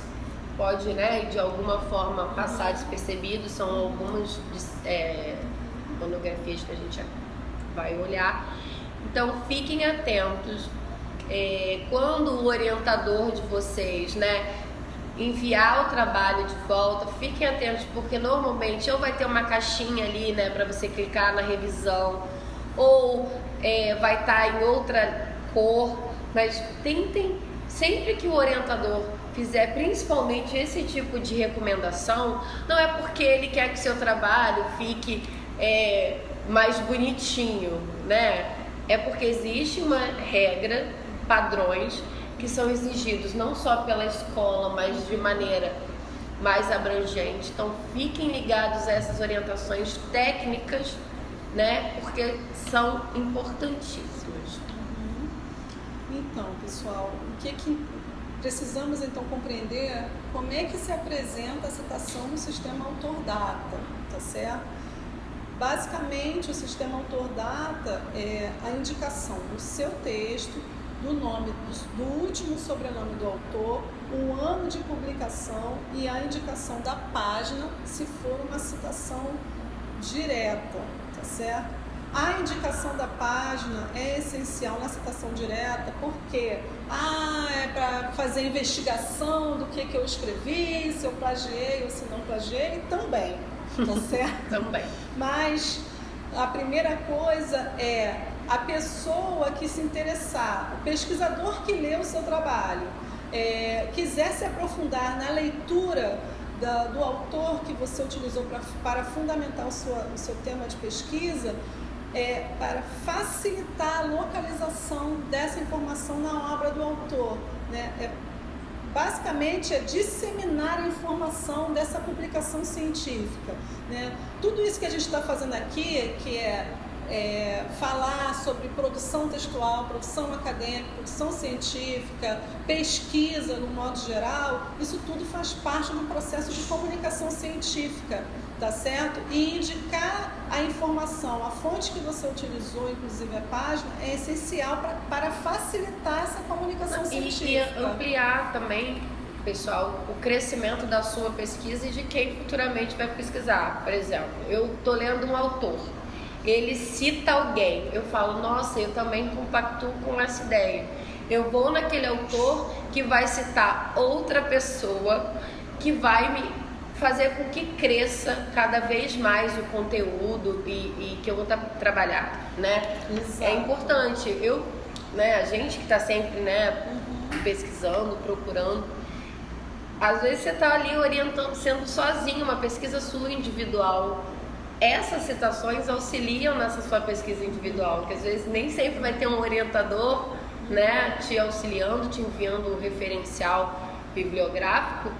pode, né, de alguma forma passar despercebido. São algumas monografias que a gente vai olhar. Então fiquem atentos quando o orientador de vocês, né, enviar o trabalho de volta, fiquem atentos, porque normalmente ou vai ter uma caixinha ali, né, para você clicar na revisão, ou vai estar em outra cor, mas tentem, sempre que o orientador fizer principalmente esse tipo de recomendação, não é porque ele quer que seu trabalho fique mais bonitinho, né? É porque existe uma regra, padrões que são exigidos não só pela escola, mas de maneira mais abrangente. Então fiquem ligados a essas orientações técnicas, né? Porque são importantíssimas. Então, pessoal, o que precisamos então compreender? Como é que se apresenta a citação no sistema autor-data, tá certo? Basicamente, o sistema autor-data é a indicação do seu texto, do nome, do último sobrenome do autor, o ano de publicação e a indicação da página, se for uma citação direta, tá certo? A indicação da página é essencial na citação direta, porque é para fazer investigação do que eu escrevi, se eu plagiei ou se não plagiei, também, tá certo? Também. Mas a primeira coisa é a pessoa que se interessar, o pesquisador que lê o seu trabalho, quiser se aprofundar na leitura do autor que você utilizou para fundamentar o seu tema de pesquisa, para facilitar a localização dessa informação na obra do autor, né? Basicamente é disseminar a informação dessa publicação científica, né? Tudo isso que a gente está fazendo aqui, que falar sobre produção textual, produção acadêmica, produção científica, pesquisa no modo geral, isso tudo faz parte do processo de comunicação científica, tá certo? E indicar a informação, a fonte que você utilizou, inclusive a página, é essencial para facilitar essa comunicação científica. E ampliar também, pessoal, o crescimento da sua pesquisa e de quem futuramente vai pesquisar. Por exemplo, eu estou lendo um autor, ele cita alguém, eu falo, nossa, eu também compactuo com essa ideia. Eu vou naquele autor que vai citar outra pessoa que vai me fazer com que cresça cada vez mais o conteúdo e que eu vou trabalhar, né? Exato. É importante. A gente que está sempre, pesquisando, procurando, às vezes você está ali orientando, sendo sozinho, uma pesquisa sua individual. Essas citações auxiliam nessa sua pesquisa individual, que às vezes nem sempre vai ter um orientador, te auxiliando, te enviando um referencial bibliográfico.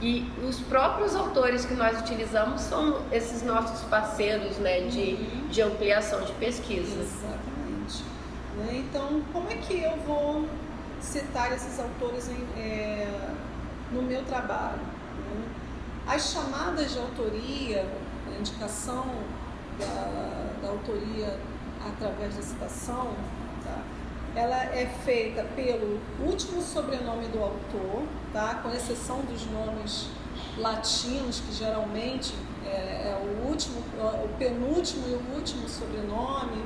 E os próprios autores que nós utilizamos são esses nossos parceiros, de ampliação de pesquisa. Exatamente. Então, como é que eu vou citar esses autores no meu trabalho? As chamadas de autoria, a indicação da autoria através da citação, tá? Ela é feita pelo último sobrenome do autor, tá? Com exceção dos nomes latinos, que geralmente é o penúltimo e o último sobrenome,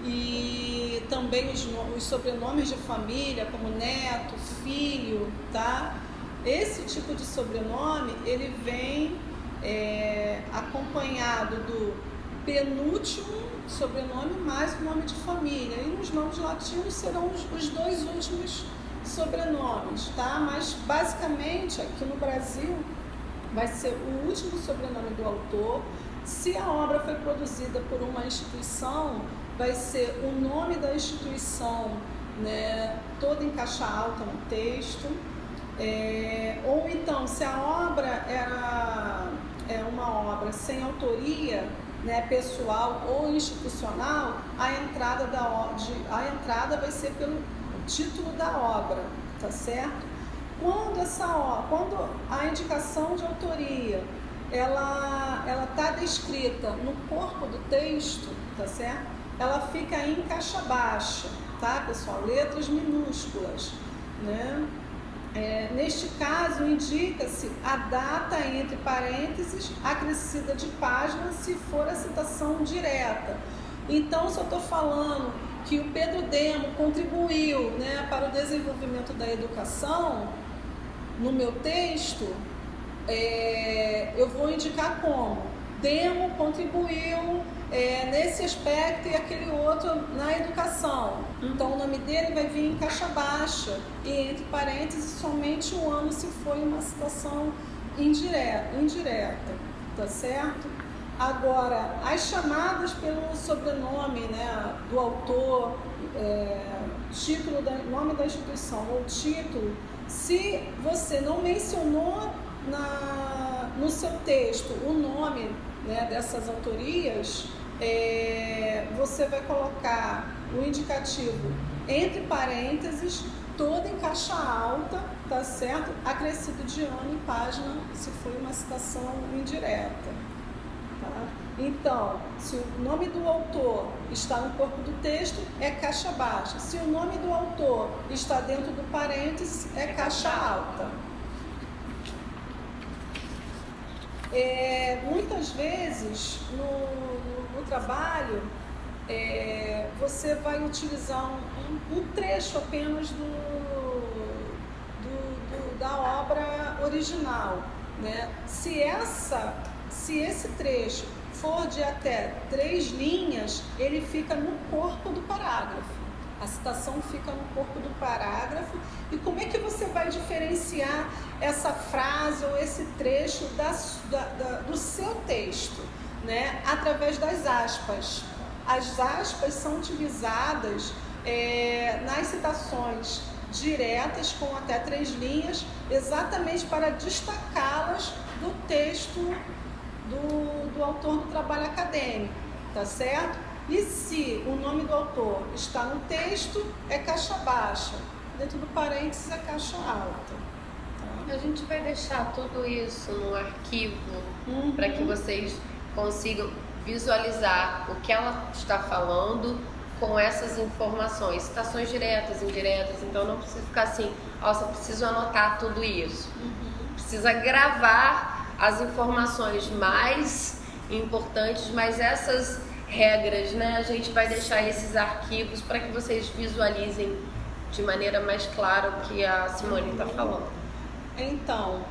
e também os sobrenomes de família, como neto, filho, tá? Esse tipo de sobrenome, ele vem acompanhado do penúltimo sobrenome mais o nome de família. E nos nomes latinos serão os dois últimos sobrenomes, tá? Mas basicamente aqui no Brasil vai ser o último sobrenome do autor. Se a obra foi produzida por uma instituição, vai ser o nome da instituição, toda em caixa alta no texto. Ou então, se a obra é uma obra sem autoria, pessoal ou institucional, a entrada vai ser pelo título da obra, tá certo? Quando a indicação de autoria ela está descrita no corpo do texto, tá certo? Ela fica em caixa baixa, tá, pessoal? Letras minúsculas, neste caso, indica-se a data entre parênteses acrescida de página se for a citação direta. Então, se eu estou falando que o Pedro Demo contribuiu para o desenvolvimento da educação no meu texto, eu vou indicar como Demo contribuiu nesse aspecto e aquele outro na educação. Então o nome dele vai vir em caixa baixa e entre parênteses somente o ano se foi uma citação indireta, tá certo? Agora, as chamadas pelo sobrenome do autor, título, nome da instituição ou título, se você não mencionou no seu texto o nome dessas autorias, você vai colocar o indicativo entre parênteses, todo em caixa alta, tá certo? Acrescido de ano e página, se foi uma citação indireta. Tá? Então, se o nome do autor está no corpo do texto, é caixa baixa. Se o nome do autor está dentro do parênteses, é caixa alta. Muitas vezes no trabalho você vai utilizar um trecho apenas da obra original, Se esse trecho for de até 3 linhas, ele fica no corpo do parágrafo. A citação fica no corpo do parágrafo. E como é que você vai diferenciar essa frase ou esse trecho do seu texto? Através das aspas. As aspas são utilizadas nas citações diretas com até 3 linhas, exatamente para destacá-las do texto do autor do trabalho acadêmico, tá certo? E se o nome do autor está no texto, é caixa baixa. Dentro do parênteses é caixa alta. Tá? A gente vai deixar tudo isso no arquivo para que vocês consigam visualizar o que ela está falando com essas informações, citações diretas, indiretas. Então não precisa ficar assim, só preciso anotar tudo isso. Precisa gravar as informações mais importantes, mas essas regras, a gente vai deixar esses arquivos para que vocês visualizem de maneira mais clara o que a Simone está falando. Então,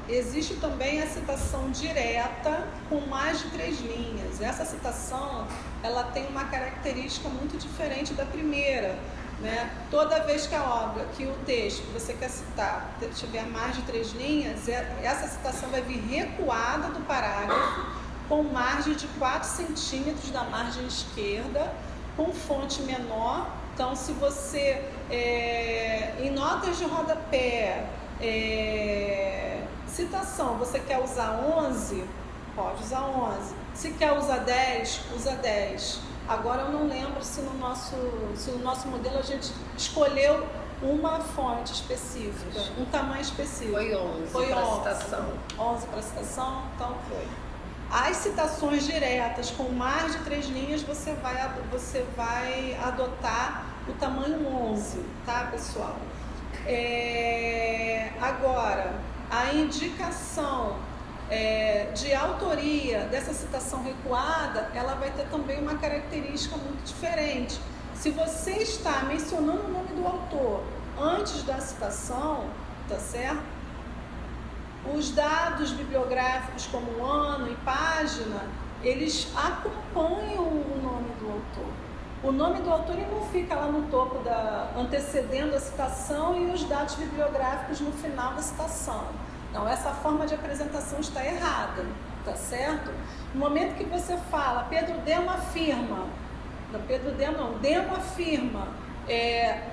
existe também a citação direta com mais de 3 linhas. Essa citação, ela tem uma característica muito diferente da primeira, né? Toda vez que a obra, que o texto que você quer citar tiver mais de 3 linhas, essa citação vai vir recuada do parágrafo com margem de 4 centímetros da margem esquerda, com fonte menor. Então, se você, em notas de rodapé, citação, você quer usar 11, pode usar 11. Se quer usar 10, usa 10. Agora, eu não lembro se no nosso modelo a gente escolheu uma fonte específica, um tamanho específico. Foi 11 para citação. 11 para citação, então foi. As citações diretas com mais de 3 linhas, você vai adotar o tamanho 11, tá, pessoal? Agora, a indicação de autoria dessa citação recuada, ela vai ter também uma característica muito diferente. Se você está mencionando o nome do autor antes da citação, tá certo? Os dados bibliográficos como ano e página, eles acompanham o nome do autor. O nome do autor ele não fica lá no topo, antecedendo a citação, e os dados bibliográficos no final da citação. Não, essa forma de apresentação está errada, tá certo? No momento que você fala, Pedro Demo afirma, não, Pedro Demo não, Demo afirma,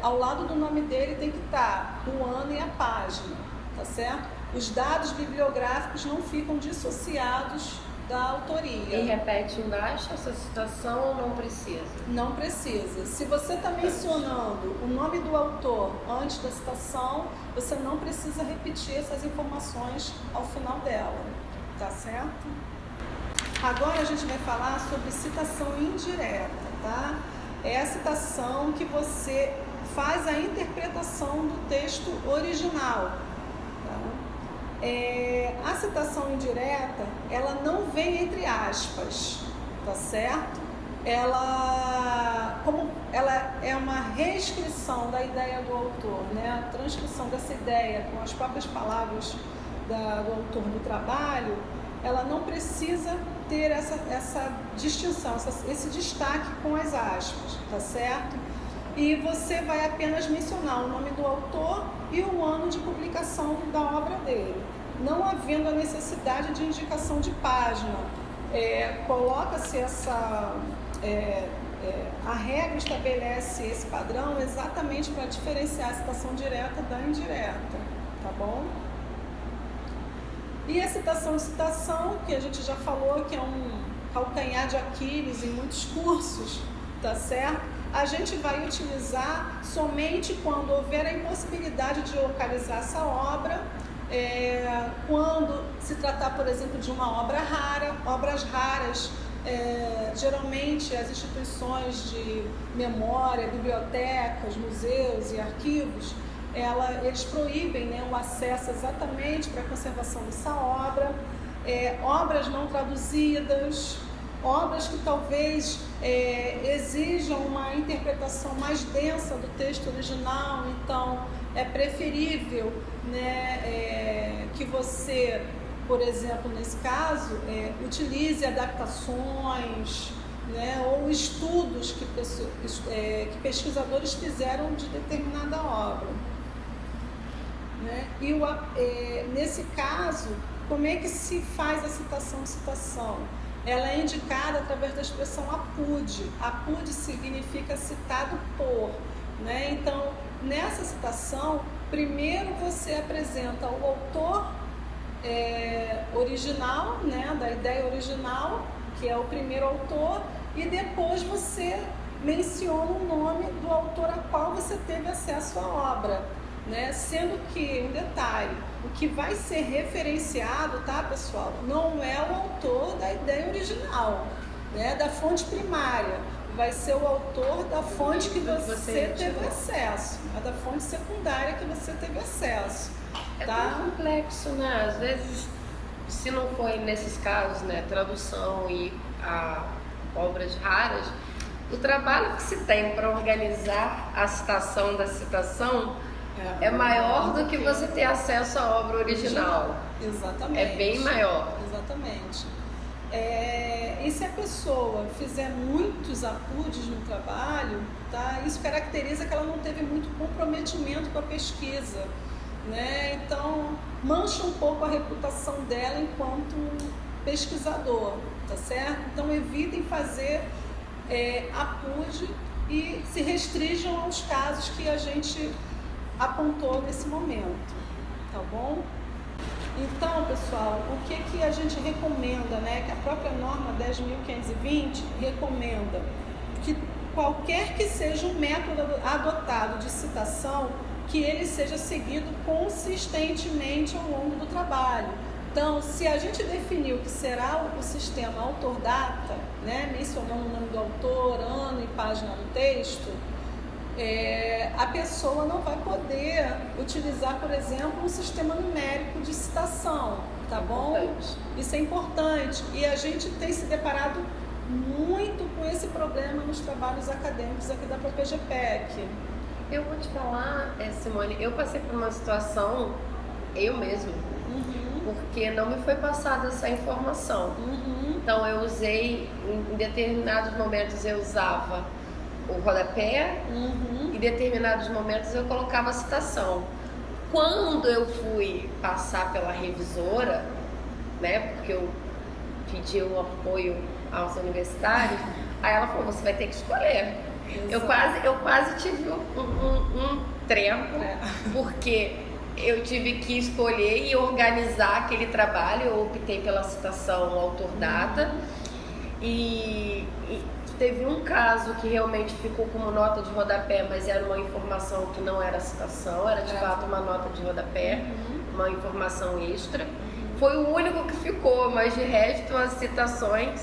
ao lado do nome dele tem que estar o ano e a página, tá certo? Os dados bibliográficos não ficam dissociados da autoria. E repete embaixo essa citação ou não precisa? Não precisa. Se você está mencionando o nome do autor antes da citação, você não precisa repetir essas informações ao final dela, tá certo? Agora a gente vai falar sobre citação indireta, tá? É a citação que você faz a interpretação do texto original. A citação indireta, ela não vem entre aspas, tá certo? Ela é uma reescrição da ideia do autor, né? A transcrição dessa ideia com as próprias palavras do autor no trabalho, ela não precisa ter essa distinção, esse destaque com as aspas, tá certo? E você vai apenas mencionar o nome do autor e o ano de publicação da obra dele, não havendo a necessidade de indicação de página. Coloca-se a regra estabelece esse padrão exatamente para diferenciar a citação direta da indireta, tá bom? E a citação, que a gente já falou que é um calcanhar de Aquiles em muitos cursos, tá certo? A gente vai utilizar somente quando houver a impossibilidade de localizar essa obra, quando se tratar, por exemplo, de uma obra rara. Obras raras, geralmente as instituições de memória, bibliotecas, museus e arquivos, eles proíbem, né, o acesso exatamente para a conservação dessa obra. Obras não traduzidas, obras que talvez exijam uma interpretação mais densa do texto original, então é preferível, né, que você, por exemplo, nesse caso, utilize adaptações, né, ou estudos que pesquisadores fizeram de determinada obra, né? Nesse caso, como é que se faz a citação? Ela é indicada através da expressão apud. Apud significa citado por, né? Então, nessa citação, primeiro você apresenta o autor original, né, da ideia original, que é o primeiro autor, e depois você menciona o nome do autor a qual você teve acesso à obra, né? Sendo que, um detalhe, o que vai ser referenciado, tá, pessoal, não é o autor da ideia original, né, da fonte primária, vai ser o autor da fonte que você teve acesso, da fonte secundária que você teve acesso. É tá? tão complexo, né? Às vezes, se não foi nesses casos, né, tradução e obras raras, o trabalho que se tem para organizar a citação da citação é maior do que você ter acesso à obra original. Exatamente. É bem maior. Exatamente. E se a pessoa fizer muitos apudes no trabalho, tá? Isso caracteriza que ela não teve muito comprometimento com a pesquisa, né? Então, mancha um pouco a reputação dela enquanto pesquisador, tá certo? Então, evitem fazer apude e se restringam aos casos que a gente apontou nesse momento, tá bom? Então, pessoal, o que a gente recomenda, né? Que a própria norma 10.520 recomenda que qualquer que seja o método adotado de citação, que ele seja seguido consistentemente ao longo do trabalho. Então, se a gente definiu que será o sistema autor-data, né? Mencionando o nome do autor, ano e página do texto, a pessoa não vai poder utilizar, por exemplo, um sistema numérico de citação, tá bom? Isso é importante. E a gente tem se deparado muito com esse problema nos trabalhos acadêmicos aqui da ProPGPEC. Eu vou te falar, Simone, eu passei por uma situação, eu mesmo, porque não me foi passada essa informação. Então eu usei, em determinados momentos eu usava o rodapé, em determinados momentos eu colocava a citação. Quando eu fui passar pela revisora, né, porque eu pedi o apoio aos universitários, aí ela falou, você vai ter que escolher. Eu quase tive um trempo, porque eu tive que escolher e organizar aquele trabalho. Eu optei pela citação autor-data e teve um caso que realmente ficou como nota de rodapé, mas era uma informação que não era citação, era de fato uma nota de rodapé, uma informação extra. Foi o único que ficou, mas de resto as citações,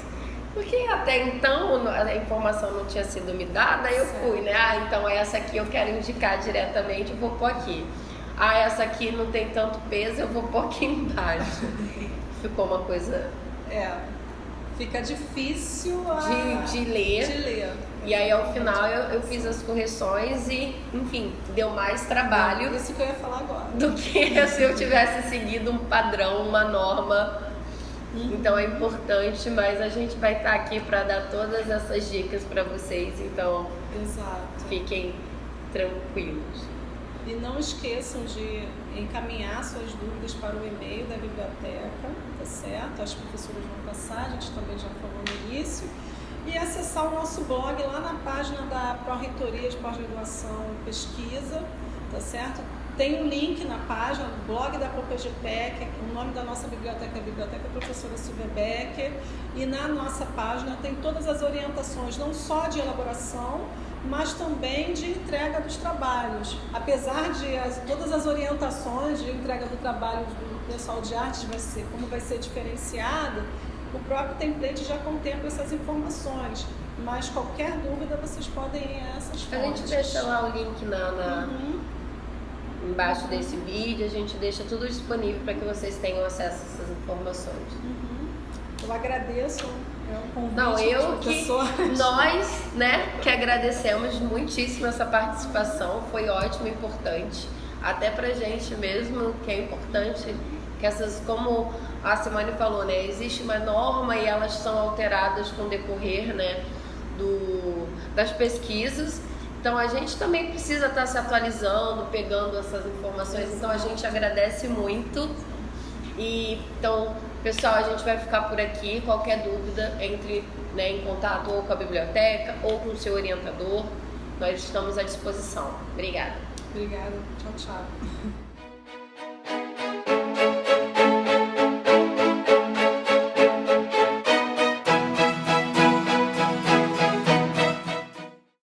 porque até então a informação não tinha sido me dada, eu fui, né? Então essa aqui eu quero indicar diretamente, eu vou pôr aqui. Essa aqui não tem tanto peso, eu vou pôr aqui embaixo. Ficou uma coisa... Fica difícil de ler. E aí ao final eu fiz as correções e, enfim, deu mais trabalho. Isso que eu ia falar agora. Do que se eu tivesse seguido um padrão, uma norma. Então é importante, mas a gente vai estar aqui para dar todas essas dicas para vocês. Então, fiquem tranquilos. E não esqueçam de encaminhar suas dúvidas para o e-mail da biblioteca, tá certo? As professoras vão passar, a gente também já falou no início. E acessar o nosso blog lá na página da Pró-Reitoria de Pós-Graduação e Pesquisa, tá certo? Tem um link na página do blog da ProPGPEC, o nome da nossa biblioteca é a Biblioteca Professora Silvia Becker, e na nossa página tem todas as orientações, não só de elaboração, mas também de entrega dos trabalhos. Apesar de todas as orientações de entrega do trabalho do pessoal de artes, como vai ser diferenciado, o próprio template já contempla essas informações. Mas qualquer dúvida, vocês podem ir a essas fontes. A gente deixa lá o link embaixo desse vídeo, a gente deixa tudo disponível para que vocês tenham acesso a essas informações. Eu agradeço o convite. Nós, né, que agradecemos muitíssimo essa participação, foi ótimo e importante, até pra gente mesmo, que é importante que essas, como a Simone falou, né, existe uma norma e elas são alteradas com o decorrer, né, das pesquisas. Então a gente também precisa estar se atualizando, pegando essas informações. Então a gente agradece muito. E então, pessoal, a gente vai ficar por aqui. Qualquer dúvida, entre, né, em contato ou com a biblioteca ou com o seu orientador. Nós estamos à disposição. Obrigada. Obrigada. Tchau, tchau.